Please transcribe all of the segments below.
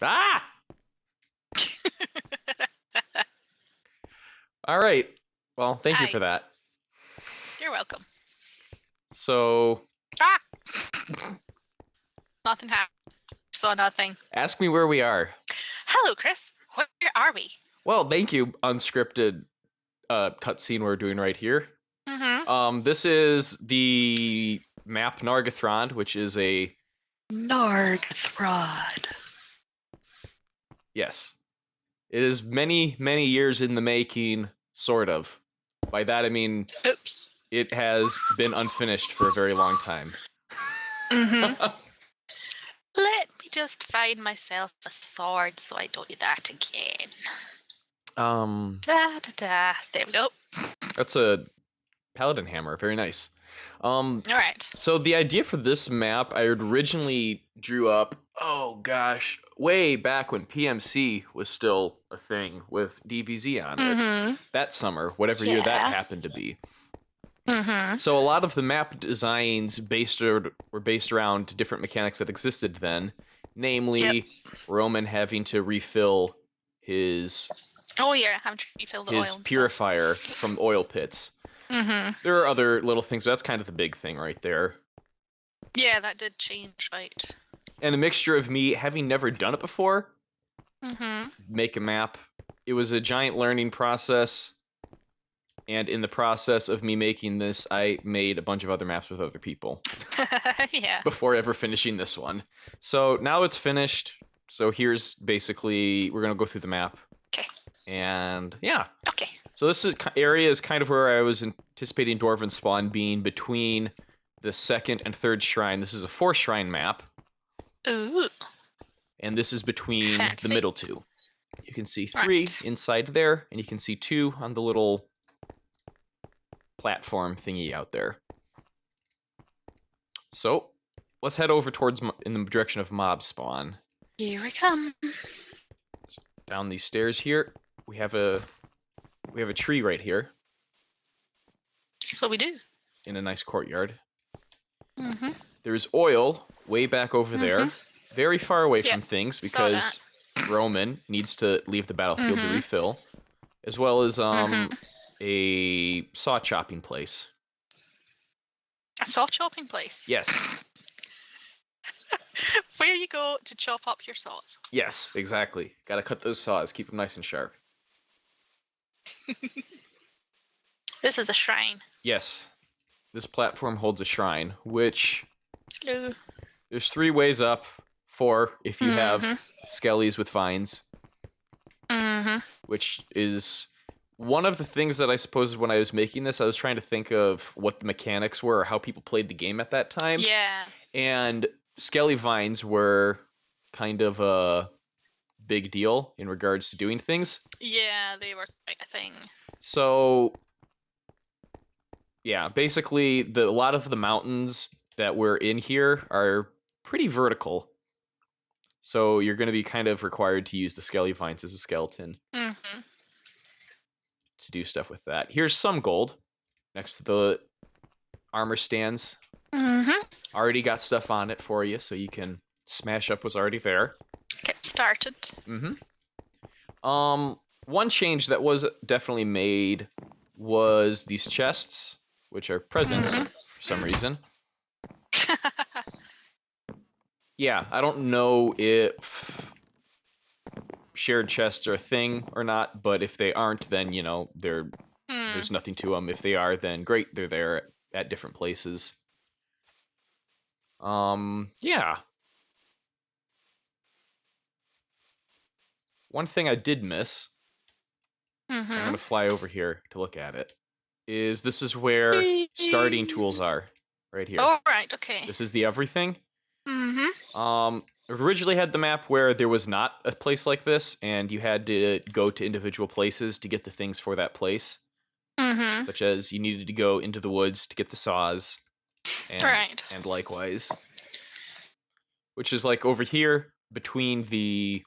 Ah! All right. Well, thank you Hi. for that. You're welcome. So, Ah! Nothing happened. Saw nothing. ask me where we are. Hello, Chris. Where are we? Well, thank you, unscripted cutscene we're doing right here. Mm-hmm. This is the map Nargothrond, which is a... Nargothrond. Yes. It is many, many years in the making, sort of. By that I mean... Oops. It has been unfinished for a very long time. Mm-hmm. Let me just find myself a sword so I don't do that again. Da-da-da. There we go. That's a paladin hammer. Very nice. All right. So the idea for this map, I originally drew up, oh gosh, way back when PMC was still a thing with DvZ on it. That summer, whatever year that happened to be. So a lot of the map designs were based around different mechanics that existed then, namely Roman having to refill his having to refill the oil and purifier from oil pits. There are other little things, but that's kind of the big thing right there. Yeah, that did change, right? And a mixture of me having never done it before, make a map. It was a giant learning process. And in the process of me making this, I made a bunch of other maps with other people. Yeah. Before ever finishing this one. So now it's finished. So here's basically, we're going to go through the map. Okay. And yeah. Okay. So this area is kind of where I was anticipating Dwarven spawn being between the second and third shrine. This is a 4-shrine map. Ooh. And this is between Fancy. the middle two. You can see 3 inside there, and you can see 2 on the little platform thingy out there. So let's head over towards in the direction of mob spawn. Here we come. Down these stairs here, we have a tree right here. So we do. In a nice courtyard. There's oil way back over there, very far away from things because Roman needs to leave the battlefield to refill, as well as a saw chopping place. A saw chopping place? Yes. Where you go to chop up your saws. Yes, exactly. Gotta cut those saws, keep them nice and sharp. This is a shrine. Yes. This platform holds a shrine, which... Hello. There's 3 ways up, 4 if you have skellies with vines. Which is... One of the things that I suppose when I was making this, I was trying to think of what the mechanics were or how people played the game at that time. Yeah. And skelly vines were kind of a big deal in regards to doing things. Yeah, they were quite a thing. So, yeah, basically a lot of the mountains that we're in here are pretty vertical. So you're going to be kind of required to use the skelly vines as a skeleton. To do stuff with that. Here's some gold next to the armor stands. Already got stuff on it for you, so you can smash up what's already there. Get started. One change that was definitely made was these chests, which are presents for some reason. Yeah, I don't know if shared chests are a thing or not, but if they aren't, then, you know, there's nothing to them. If they are, then great, they're there at different places. Yeah. One thing I did miss, so I'm going to fly over here to look at it, is this is where starting tools are, right here. Oh, right, okay. This is the everything. Originally had the map where there was not a place like this, and you had to go to individual places to get the things for that place. Such as you needed to go into the woods to get the saws, and likewise. Which is like over here, between the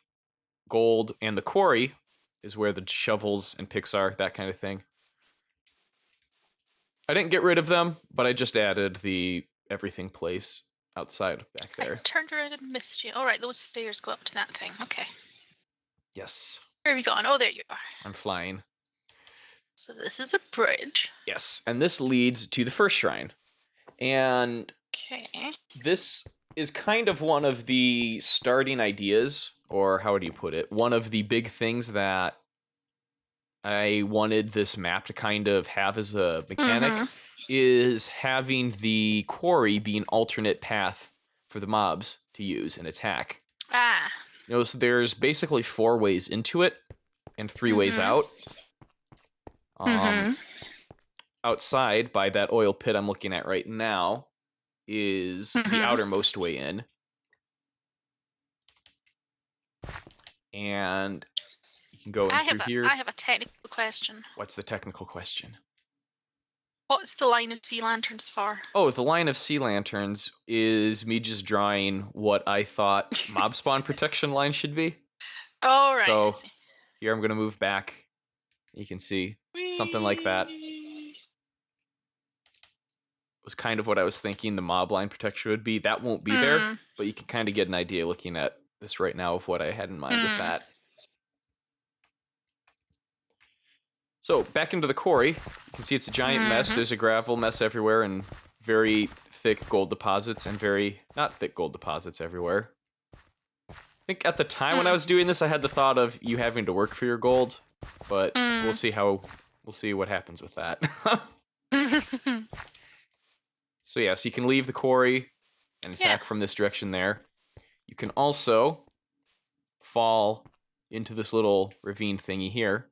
gold and the quarry, is where the shovels and picks are, that kind of thing. I didn't get rid of them, but I just added the everything place. outside back I there. turned around and missed you. All right, those stairs go up to that thing. Okay. Yes. Where have you gone? Oh, there you are. I'm flying. So this is a bridge. Yes, and this leads to the first shrine. And Okay. this is kind of one of the starting ideas, or how do you put it? One of the big things that I wanted this map to kind of have as a mechanic is having the quarry be an alternate path for the mobs to use and attack. Ah. Notice there's basically 4 ways into it and 3 ways out. Outside by that oil pit I'm looking at right now is the outermost way in. And you can go in through here. I have a technical question. What's the technical question? What's the line of sea lanterns for? Oh, the line of sea lanterns is me just drawing what I thought mob spawn protection line should be. Oh, right. So here I'm going to move back. You can see something like that. Was kind of what I was thinking the mob line protection would be. That won't be there, but you can kind of get an idea looking at this right now of what I had in mind with that. So back into the quarry. You can see it's a giant mess. There's a gravel mess everywhere and very thick gold deposits and very not thick gold deposits everywhere. I think at the time when I was doing this, I had the thought of you having to work for your gold, but we'll see what happens with that. So yeah, so you can leave the quarry and attack from this direction there. You can also fall into this little ravine thingy here.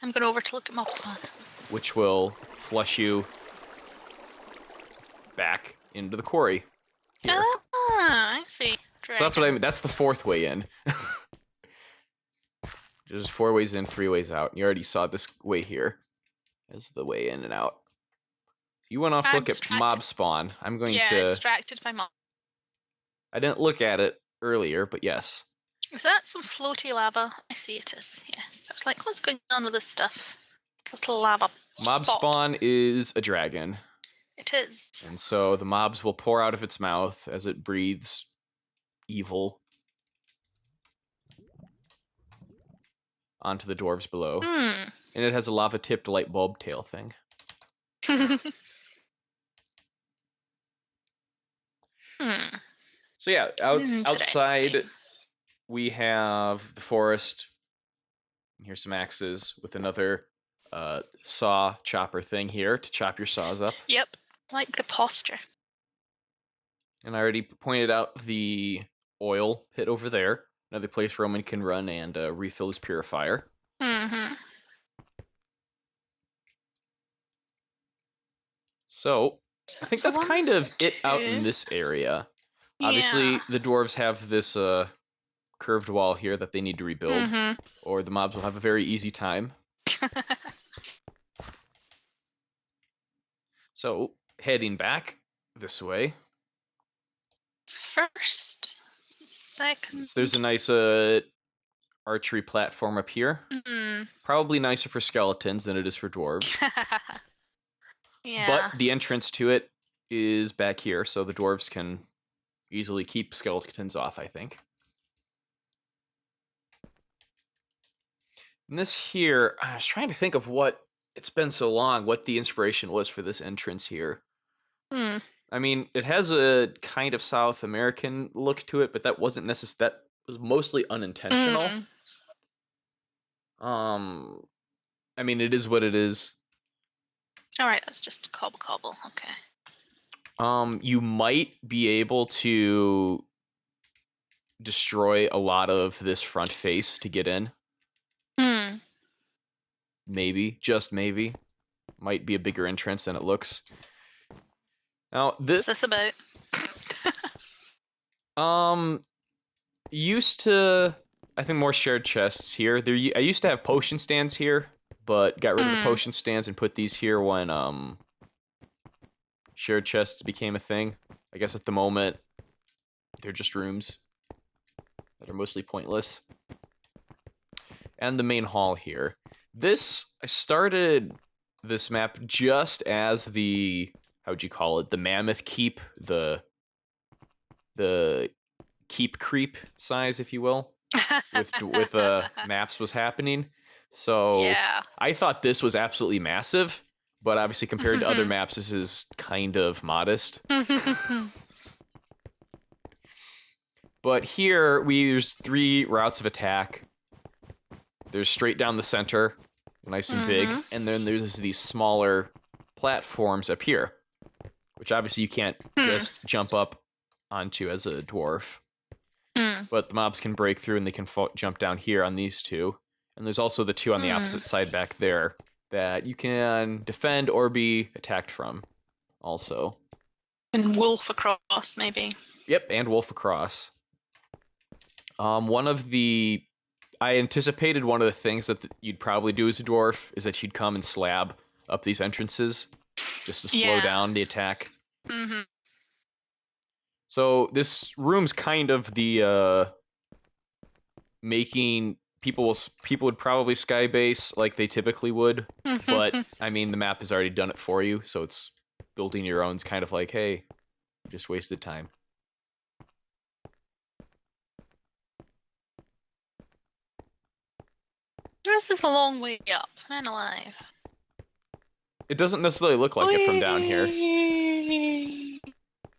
I'm going over to look at mob spawn. Which will flush you back into the quarry here. Ah, I see. Dragon. So that's what I mean. That's the 4th way in. There's 4 ways in, 3 ways out. You already saw this way here as the way in and out. You went off to look at mob spawn. I'm going to... distracted by mob. I didn't look at it earlier, but yes. Is that some floaty lava? I see it is, yes. I was like, what's going on with this stuff? It's a little lava Mob spawn is a dragon. It is. And so the mobs will pour out of its mouth as it breathes evil onto the dwarves below. And it has a lava-tipped light bulb tail thing. So yeah, outside we have the forest. Here's some axes with another saw chopper thing here to chop your saws up. Yep, like the posture. And I already pointed out the oil pit over there. Another place Roman can run and refill his purifier. So I think that's kind of it out in this area. Obviously, the dwarves have this curved wall here that they need to rebuild, or the mobs will have a very easy time. So, heading back this way. First, second. So there's a nice archery platform up here. Probably nicer for skeletons than it is for dwarves. But the entrance to it is back here, so the dwarves can easily keep skeletons off, I think. And this here, I was trying to think of it's been so long, what the inspiration was for this entrance here. I mean, it has a kind of South American look to it, but that wasn't necessary. That was mostly unintentional. I mean, it is what it is. All right, that's just cobble. Okay. You might be able to destroy a lot of this front face to get in. Maybe, just maybe. Might be a bigger entrance than it looks. Now, What's this about? Used to, I think, more shared chests here. I used to have potion stands here, but got rid of the potion stands and put these here when shared chests became a thing. I guess at the moment, they're just rooms that are mostly pointless. And the main hall here. I started this map just as the, how'd you call it? The Mammoth Keep, the the keep creep size, if you will, with maps was happening. So Yeah. I thought this was absolutely massive, but obviously compared to other maps, this is kind of modest. But here, there's 3 routes of attack. There's straight down the center, nice and big, and then there's these smaller platforms up here, which obviously you can't just jump up onto as a dwarf. But the mobs can break through and they can jump down here on these 2. And there's also the 2 on the opposite side back there that you can defend or be attacked from also. And wolf across, maybe. Yep, and wolf across. I anticipated one of the things that you'd probably do as a dwarf is that you'd come and slab up these entrances just to slow down the attack. So this room's kind of the making people would probably skybase like they typically would, but I mean the map has already done it for you, so it's building your own's kind of like, hey, you just wasted time. This is a long way up, man alive. It doesn't necessarily look like it from down here.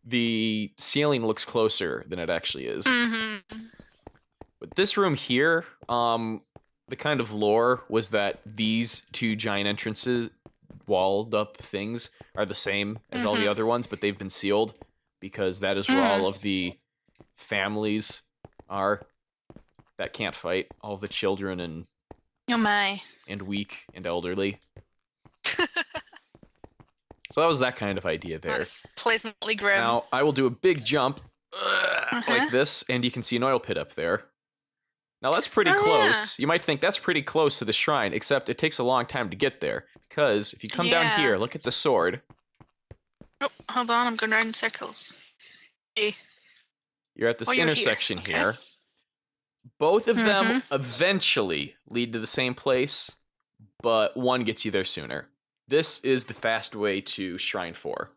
The ceiling looks closer than it actually is. But this room here, the kind of lore was that these 2 giant entrances, walled up things, are the same as all the other ones, but they've been sealed because that is where all of the families are that can't fight, all of the children and and weak and elderly. So that was that kind of idea there. That's pleasantly grim. Now I will do a big jump like this, and you can see an oil pit up there. Now that's pretty close. Yeah. You might think that's pretty close to the shrine, except it takes a long time to get there. Because if you come down here, look at the sword. Oh, hold on, I'm going around in circles. Hey. You're at this intersection here. Both of them eventually lead to the same place, but one gets you there sooner. This is the fast way to Shrine 4.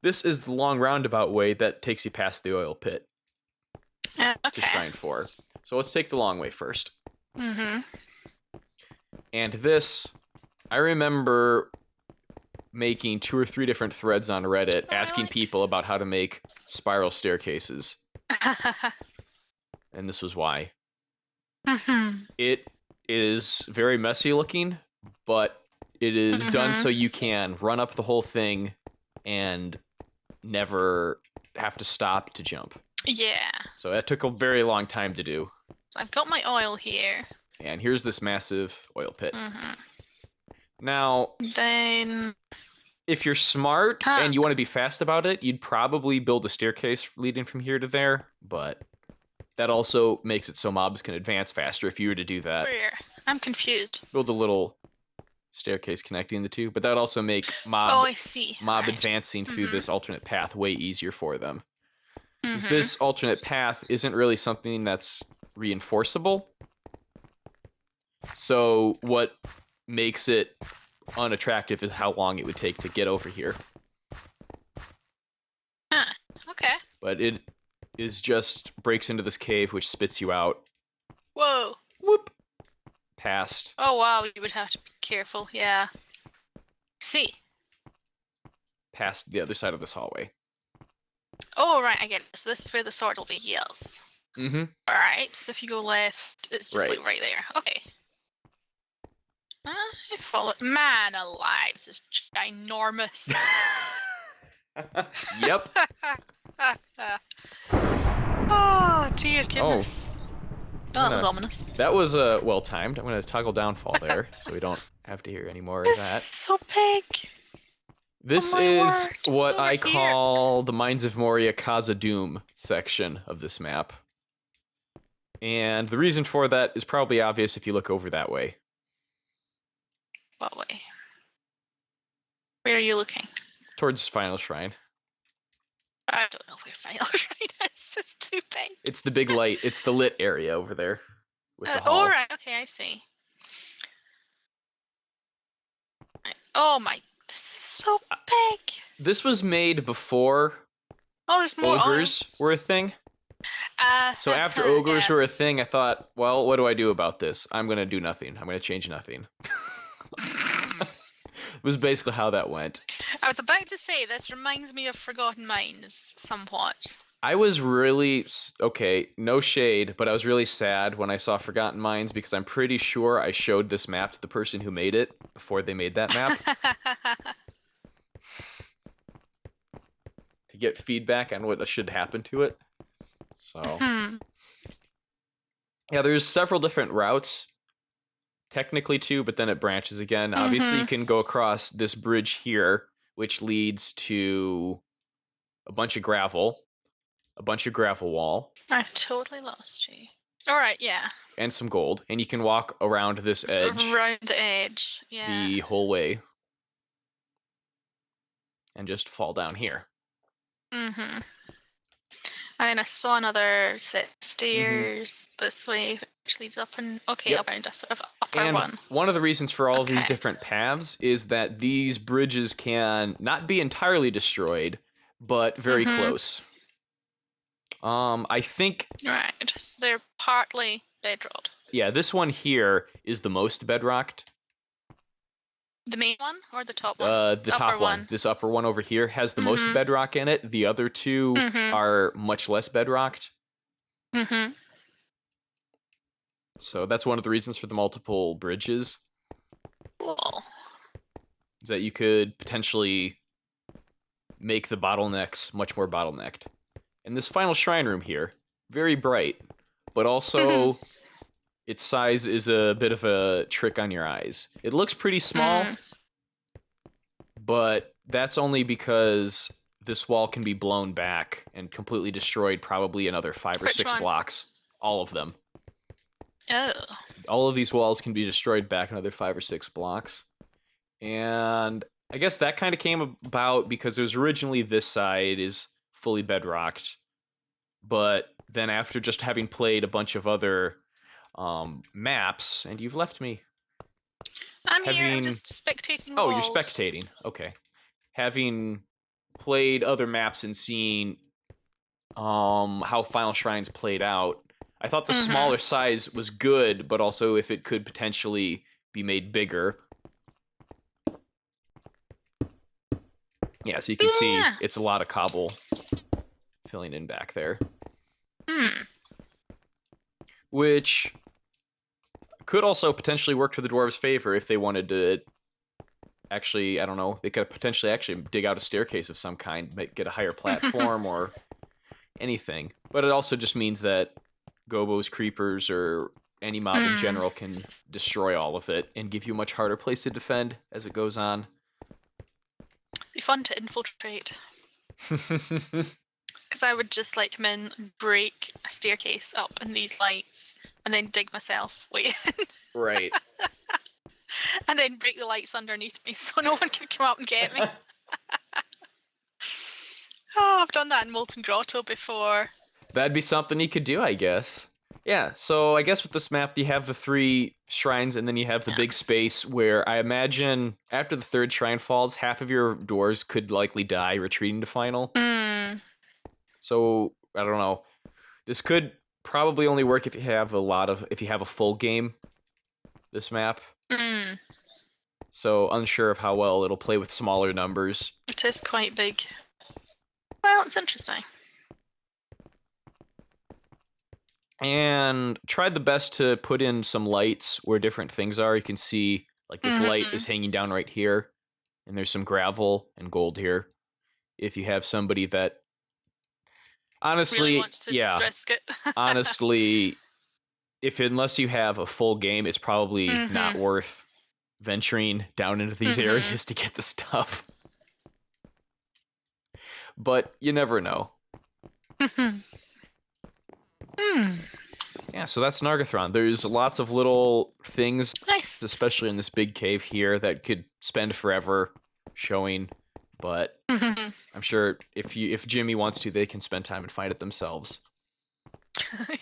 This is the long roundabout way that takes you past the oil pit to Shrine 4. So let's take the long way first. And this, I remember making 2 or 3 different threads on Reddit asking people about how to make spiral staircases. And this was why. It is very messy looking, but it is done so you can run up the whole thing and never have to stop to jump. Yeah. So that took a very long time to do. So I've got my oil here. And here's this massive oil pit. Now, then if you're smart and you want to be fast about it, you'd probably build a staircase leading from here to there, but that also makes it so mobs can advance faster if you were to do that. Where? I'm confused. Build a little staircase connecting the 2, but that would also make mob advancing through this alternate path way easier for them. Because this alternate path isn't really something that's reinforceable. So what makes it unattractive is how long it would take to get over here. Okay. But it is just breaks into this cave, which spits you out. Whoa. Whoop. Past. Oh, wow. You would have to be careful. Yeah. See. Past the other side of this hallway. Oh, right. I get it. So this is where the sword will be. Yes. All right. So if you go left, it's just like right there. Okay. I follow. Man alive. This is ginormous. Yep. Oh, dear goodness. That was ominous. That was well timed. I'm going to toggle downfall there so we don't have to hear any more of that. This is so big. This is what I call the Mines of Moria Khazad-dûm section of this map. And the reason for that is probably obvious if you look over that way. What way? Where are you looking? Towards Final Shrine. I don't know where Final Shrine is. It's too big. It's the big light. It's the lit area over there. With the hall. All right. Okay, I see. Oh my. This is so big. This was made before Oh, there's more ogres were a thing. So after ogres were a thing, I thought, well, what do I do about this? I'm going to do nothing. I'm going to change nothing. It was basically how that went. I was about to say, this reminds me of Forgotten Mines somewhat. I was really, okay, no shade, but I was really sad when I saw Forgotten Mines because I'm pretty sure I showed this map to the person who made it before they made that map. To get feedback on what should happen to it. So, yeah, there's several different routes. Technically two, but then it branches again. Obviously, you can go across this bridge here, which leads to a bunch of gravel wall. I totally lost you. All right, yeah. And some gold, and you can walk around this edge. Around the edge, yeah. The whole way. And just fall down here. And then I saw another set of stairs this way, which leads up and up around a sort of upper one. One of the reasons for all of these different paths is that these bridges can not be entirely destroyed, but very close. I think... Right, so they're partly bedrocked. Yeah, this one here is the most bedrocked. The main one or the top one? The top one. This upper one over here has the most bedrock in it. The other two are much less bedrocked. So that's one of the reasons for the multiple bridges. Cool. Is that you could potentially make the bottlenecks much more bottlenecked. And this final shrine room here, very bright, but also its size is a bit of a trick on your eyes. It looks pretty small, but that's only because this wall can be blown back and completely destroyed probably another 5 or 6 blocks. All of them. Oh. All of these walls can be destroyed back another 5 or 6 blocks. And I guess that kind of came about because it was originally this side is fully bedrocked. But then after just having played a bunch of other maps, and you've left me. I'm here, I'm just spectating Oh, walls. You're spectating. Okay. Having played other maps and seen how Final Shrines played out, I thought the smaller size was good, but also if it could potentially be made bigger. Yeah, so you can see it's a lot of cobble filling in back there. Which could also potentially work to the dwarves' favor if they wanted to actually, I don't know, they could potentially actually dig out a staircase of some kind, get a higher platform or anything. But it also just means that gobos, creepers, or any mob in general can destroy all of it and give you a much harder place to defend as it goes on. It'd be fun to infiltrate. Because I would just like come in and break a staircase up in these lights and then dig myself way in. Right. And then break the lights underneath me so no one can come up and get me. Oh, I've done that in Molten Grotto before. That'd be something you could do, I guess. Yeah, so I guess with this map, you have the 3 shrines, and then you have the big space where I imagine after the 3rd shrine falls, half of your doors could likely die retreating to final. So, I don't know. This could probably only work if you have a full game, this map. So, unsure of how well it'll play with smaller numbers. It is quite big. Well, it's interesting. And tried the best to put in some lights where different things are. You can see, like, this light is hanging down right here. And there's some gravel and gold here. If you have somebody that... Honestly, really wants to risk it. Honestly, unless you have a full game, it's probably not worth venturing down into these areas to get the stuff. But you never know. Yeah, so that's Nargothrond. There's lots of little things, especially in this big cave here, that could spend forever showing. But I'm sure if Jimmy wants to, they can spend time and find it themselves.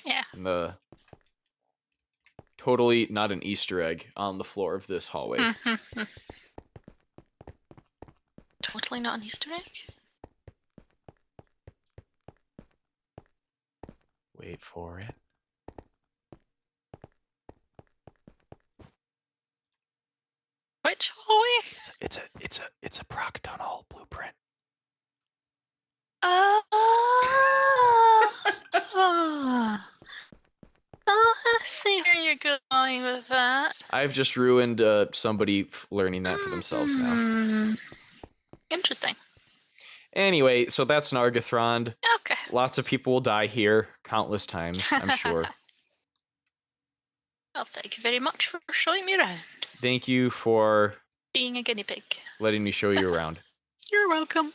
Yeah. And totally not an Easter egg on the floor of this hallway. Totally not an Easter egg? Wait for it. Which hallway? It's a proc tunnel blueprint. I see where you're going with that. I've just ruined somebody learning that for themselves now. Interesting. Anyway, so that's Nargothrond. Okay. Lots of people will die here countless times, I'm sure. Well, thank you very much for showing me around. Thank you for being a guinea pig. Letting me show you around. You're welcome.